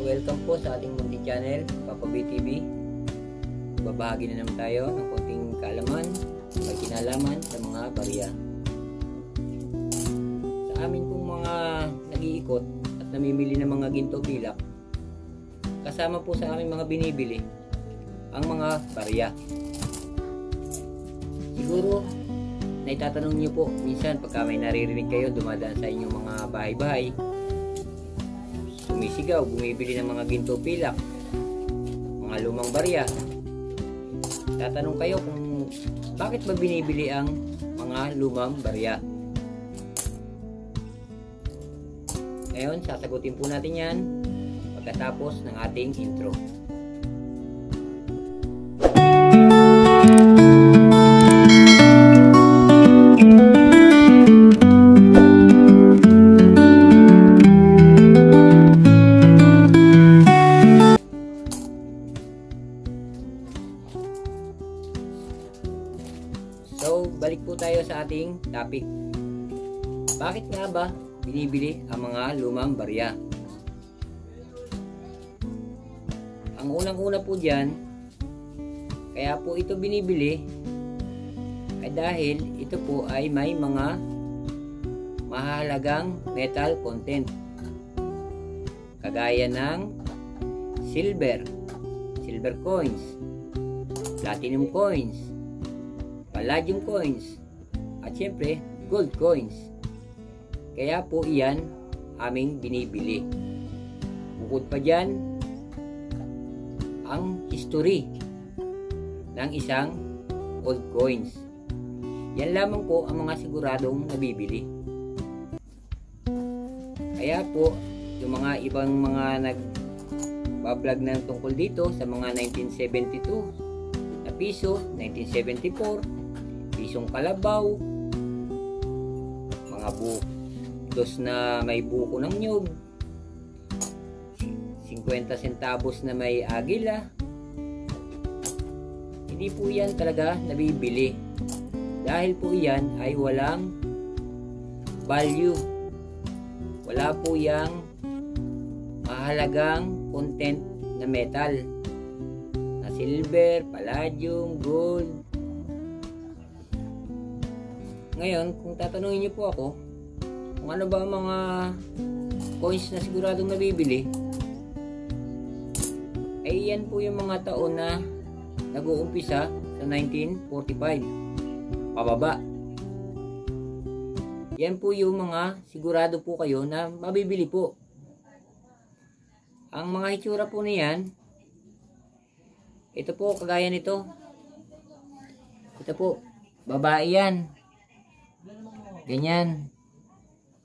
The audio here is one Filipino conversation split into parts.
welcome po sa ating munting channel, Papa B TV. Babahagi na naman tayo ng konting kaalaman, may kinalaman sa mga barya. Sa amin pong mga nag-iikot at namimili ng mga ginto pilak, kasama po sa aming mga binibili ang mga barya. Siguro naitatanong niyo po minsan pagka may naririnig kayo dumadaan sa inyong mga bahay-bahay, sumisigaw, bumibili ng mga ginto pilak, mga lumang barya. Tatanong kayo kung bakit ba binibili ang mga lumang barya. Ngayon, sasagutin po natin yan pagkatapos ng ating intro. So, balik po tayo sa ating topic. Bakit nga ba binibili ang mga lumang barya? Ang unang-una po dyan, kaya po ito binibili ay dahil ito po ay may mga mahalagang metal content. Kagaya ng silver coins, platinum coins, palladium coins, at syempre gold coins. Kaya po iyan aming binibili. Bukod pa dyan, ang history ng isang gold coins. Yan lamang po ang mga siguradong nabibili. Kaya po yung mga ibang mga nagbablog ng tungkol dito sa mga 1972 na piso, 1974 pisong kalabaw, mga dos na may buko ng nyug, 50 centavos na may agila. Hindi po yan talaga nabibili dahil po yan ay walang value, wala po yang mahalagang content na metal na silver, palladium, gold. Ngayon, kung tatanungin niyo po ako kung ano ba ang mga coins na siguradong nabibili, ay yan po yung mga taon na nag-uumpisa sa 1945 pababa. Yan po yung mga sigurado po kayo na mabibili po. Ang mga hitsura po niyan, ito po kagaya nito, ito po babae yan, ganyan.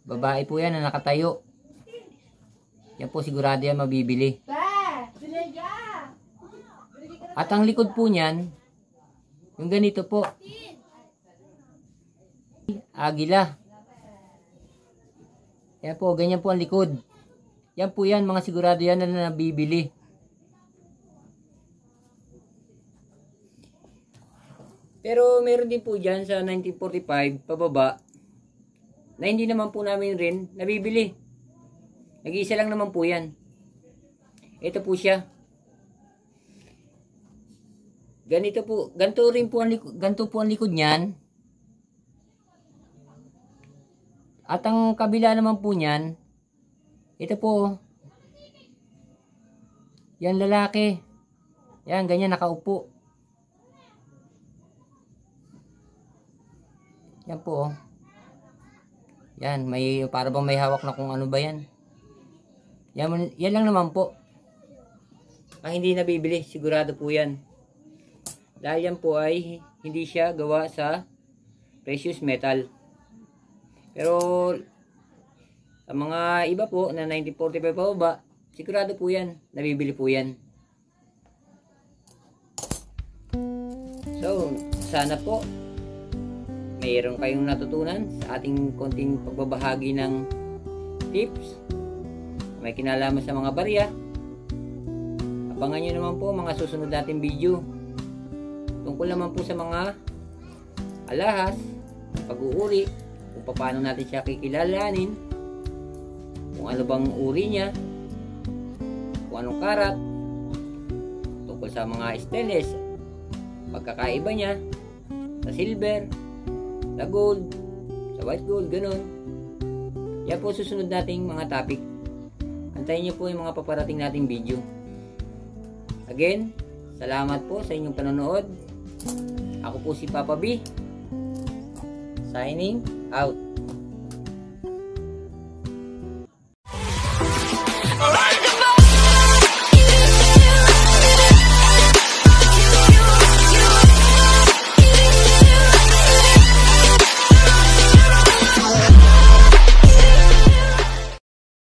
Babae po yan na nakatayo. Yan po sigurado yan mabibili. At ang likod po niyan, yung ganito po, agila. Yan po, ganyan po ang likod. Yan po yan, mga sigurado yan na nabibili. Pero meron din po dyan sa 1945 pababa na hindi naman po namin rin nabibili. Nag-iisa lang naman po yan. Ito po siya. Ganito po, ganito rin po ang likod, ganito po ang likod niyan. At ang kabila naman po niyan, ito po. Yan lalaki. Yan, ganyan nakaupo. Yan po. Yan, may para bang may hawak na kung ano ba yan. Yan lang naman po. Ang hindi nabibili, sigurado po yan. Dahil yan po ay hindi siya gawa sa precious metal. Pero ang mga iba po na 1945 pa ba, sigurado po yan, nabibili po yan. So, sana po mayroon kayong natutunan sa ating konting pagbabahagi ng tips. May kinalaman sa mga barya. Abangan nyo naman po mga susunod nating video. Tungkol naman po sa mga alahas, pag-uuri, kung paano natin siya kikilalanin, kung ano bang uri niya, kung anong karat, tungkol sa mga stainless, pagkakaiba niya, sa silver, sa gold, sa white gold, ganun. Yan po susunod nating mga topic. Antayin niyo po yung mga paparating nating video. Again, salamat po sa inyong panonood. Ako po si Papa B. Signing out.